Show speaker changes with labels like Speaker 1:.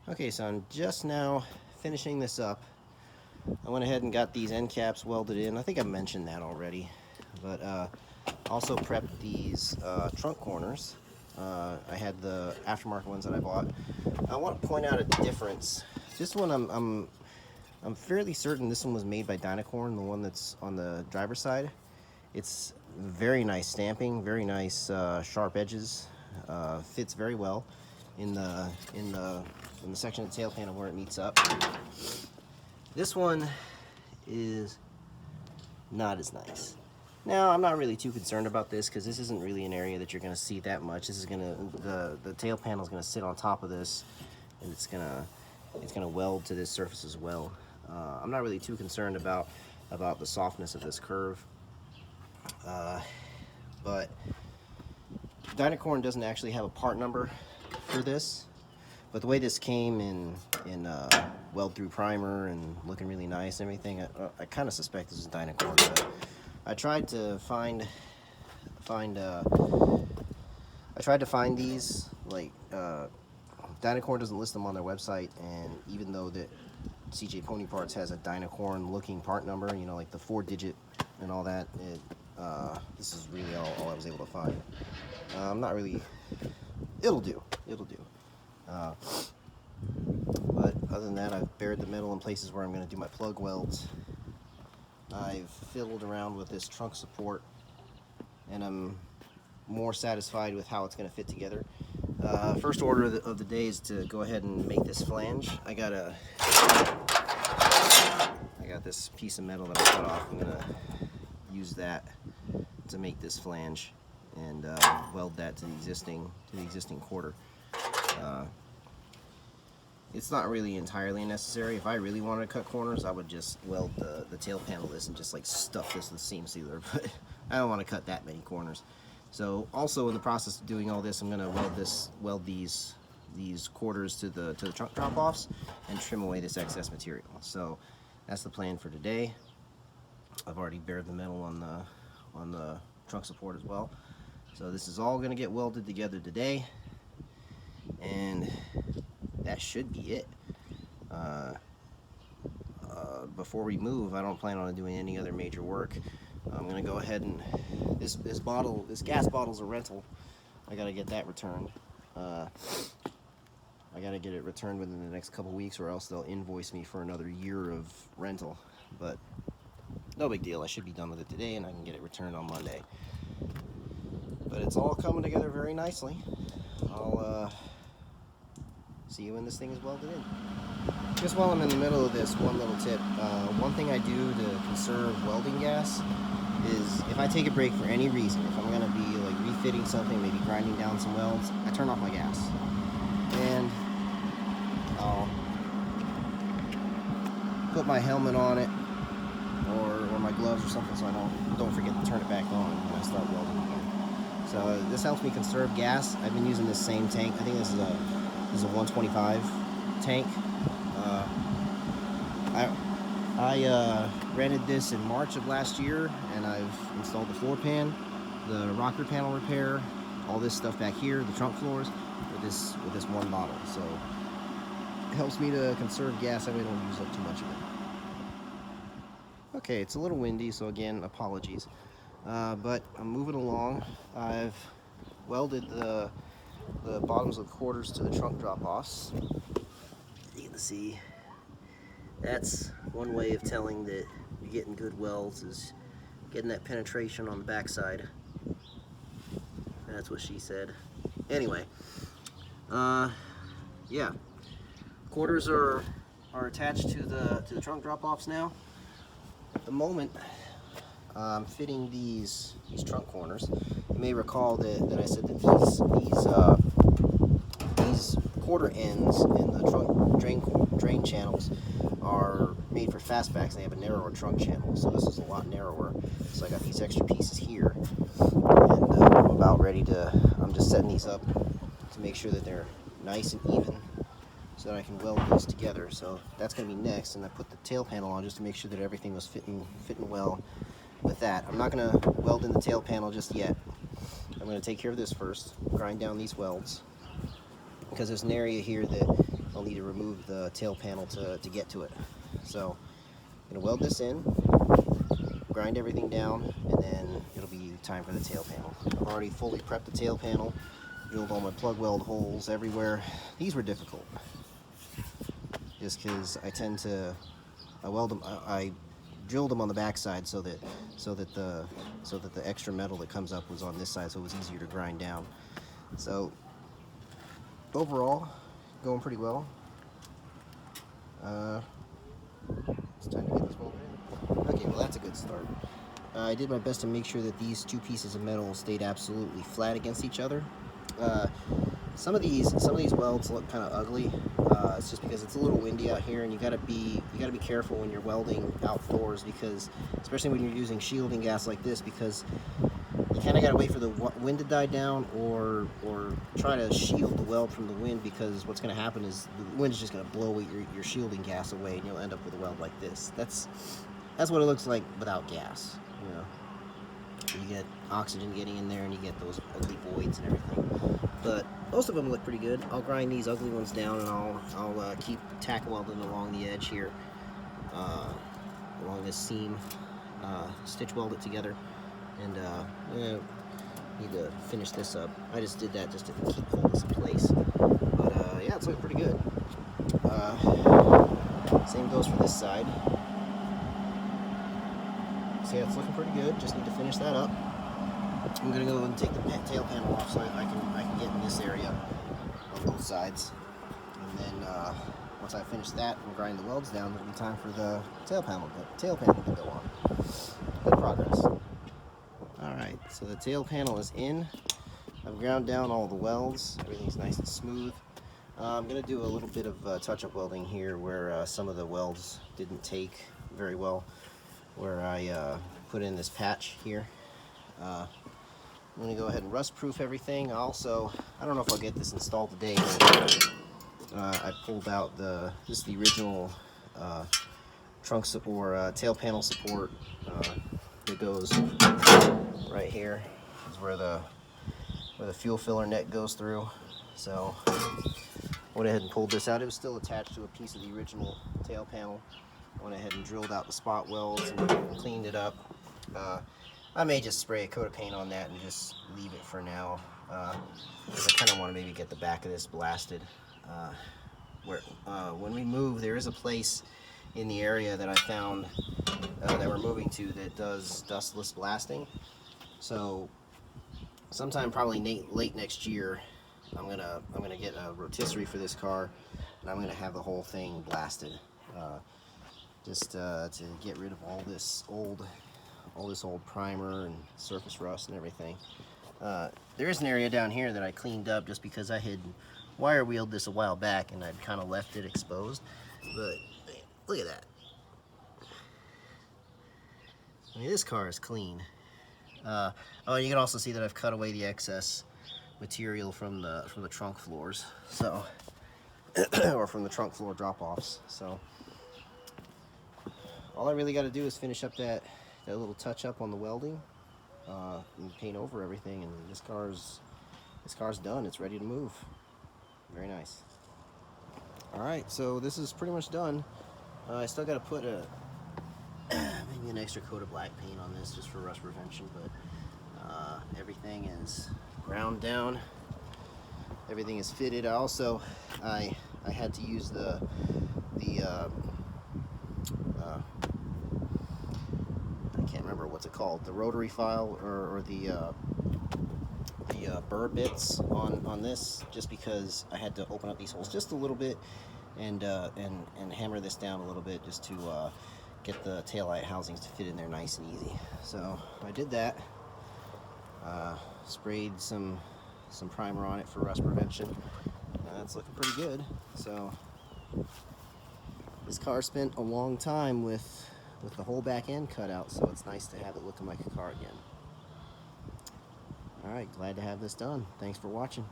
Speaker 1: Okay, so I'm just now finishing this up. I went ahead and got these end caps welded in. I think I mentioned that already, but also prepped these trunk corners. I had the aftermarket ones that I bought. I want to point out a difference. This one, I'm fairly certain this one was made by Dynacorn, the one that's on the driver's side. It's very nice stamping, very nice sharp edges. Fits very well in the section of the tail panel where it meets up. This one is not as nice. Now, I'm not really too concerned about this because this isn't really an area that you're going to see that much. This is the tail panel is going to sit on top of this, and it's going to weld to this surface as well. I'm not really too concerned about the softness of this curve, but Dynacorn doesn't actually have a part number for this, but the way this came in weld through primer and looking really nice and everything, I kind of suspect this is Dynacorn. But I tried to find these, like, Dynacorn doesn't list them on their website, and even though that CJ Pony Parts has a Dynacorn looking part number, you know, like the 4-digit and all that, this is really all I was able to find. I'm not really, it'll do. But other than that, I've bared the metal in places where I'm going to do my plug welds. I've fiddled around with this trunk support, and I'm more satisfied with how it's going to fit together. First order of the day is to go ahead and make this flange. I got this piece of metal that I cut off. I'm going to use that to make this flange and weld that to the existing quarter. It's not really entirely necessary. If I really wanted to cut corners, I would just weld the tail panel this and just like stuff this with seam sealer, but I don't want to cut that many corners. So also in the process of doing all this, I'm going to weld these quarters to the trunk drop-offs and trim away this excess material. So that's the plan for today. I've already bared the metal on the trunk support as well. So this is all going to get welded together today, and that should be it. Before we move, I don't plan on doing any other major work. I'm gonna go ahead and this gas bottle's a rental. I gotta get that returned. I gotta get it returned within the next couple weeks, or else they'll invoice me for another year of rental. But no big deal. I should be done with it today, and I can get it returned on Monday. But it's all coming together very nicely. I'll see you when this thing is welded in. Just while I'm in the middle of this, one little tip. One thing I do to conserve welding gas is if I take a break for any reason, if I'm going to be like refitting something, maybe grinding down some welds, I turn off my gas. And I'll put my helmet on it or my gloves or something so I don't forget to turn it back on when I start welding again. So this helps me conserve gas. I've been using this same tank. I think this is a 125 tank. I rented this in March of last year, and I've installed the floor pan, the rocker panel repair, all this stuff back here, the trunk floors, with this one bottle. So it helps me to conserve gas. That way I don't use up too much of it. Okay, it's a little windy, so again, apologies. But I'm moving along. I've welded the bottoms of the quarters to the trunk drop-offs. You can see that's one way of telling that you're getting good welds, is getting that penetration on the backside. That's what she said. Anyway, yeah, quarters are attached to the trunk drop-offs now. At the moment, I'm fitting these trunk corners. You may recall that I said that these quarter ends in the trunk drain channels are made for fastbacks. They have a narrower trunk channel, so this is a lot narrower. So I got these extra pieces here, and I'm about ready to. I'm just setting these up to make sure that they're nice and even, so that I can weld these together. So that's going to be next, and I put the tail panel on just to make sure that everything was fitting well with that. I'm not going to weld in the tail panel just yet. I'm going to take care of this first, grind down these welds, because there's an area here that I'll need to remove the tail panel to get to it. So I'm gonna weld this in, grind everything down, and then it'll be time for the tail panel. I've already fully prepped the tail panel, drilled all my plug weld holes everywhere. These were difficult, just because I drilled them on the back side so that the extra metal that comes up was on this side, so it was easier to grind down. So overall, going pretty well. It's time to get this welded in. Okay, well that's a good start. I did my best to make sure that these two pieces of metal stayed absolutely flat against each other. Some of these welds look kind of ugly. It's just because it's a little windy out here, and you gotta be careful when you're welding outdoors, because especially when you're using shielding gas like this, because you kind of gotta wait for the wind to die down, or try to shield the weld from the wind, because what's gonna happen is the wind is just gonna blow your shielding gas away, and you'll end up with a weld like this. That's what it looks like without gas. You know, you get oxygen getting in there, and you get those ugly voids and everything. But most of them look pretty good. I'll grind these ugly ones down, and I'll keep tack welding along the edge here, along this seam, stitch weld it together, and need to finish this up. I just did that just to keep hold this in place. But yeah, it's looking pretty good. Same goes for this side. So yeah, it's looking pretty good. Just need to finish that up. I'm gonna go and take the tail panel off so I can get in this area on both sides, and then once I finish that and grind the welds down, it'll be time for the tail panel to go on. Good progress. All right, so the tail panel is in. I've ground down all the welds. Everything's nice and smooth. I'm gonna do a little bit of touch-up welding here where some of the welds didn't take very well, where I put in this patch here. I'm going to go ahead and rust proof everything. Also, I don't know if I'll get this installed today, but I pulled out this is the original trunk or tail panel support that goes right here. This is where the fuel filler neck goes through. So went ahead and pulled this out. It was still attached to a piece of the original tail panel. Went ahead and drilled out the spot welds and cleaned it up. I may just spray a coat of paint on that and just leave it for now, because I kind of want to maybe get the back of this blasted. When we move, there is a place in the area that I found that we're moving to that does dustless blasting. So sometime probably late next year, I'm gonna get a rotisserie for this car, and I'm gonna have the whole thing blasted, just to get rid of all this old primer and surface rust and everything. There is an area down here that I cleaned up just because I had wire wheeled this a while back and I'd kind of left it exposed. But look at that. I mean, this car is clean. Oh, you can also see that I've cut away the excess material from the trunk floors, so or from the trunk floor drop-offs. So all I really got to do is finish up that little touch up on the welding, and paint over everything, and this car's done. It's ready to move. Very nice. All right, so this is pretty much done. I still got to put maybe an extra coat of black paint on this just for rust prevention, but everything is ground down. Everything is fitted. I had to use the I can't remember what's it called, the rotary file or the burr bits on this, just because I had to open up these holes just a little bit and hammer this down a little bit just to get the taillight housings to fit in there nice and easy. So I did that. Sprayed some primer on it for rust prevention. It's looking pretty good. So this car spent a long time with the whole back end cut out, so it's nice to have it looking like a car again. Alright, glad to have this done. Thanks for watching.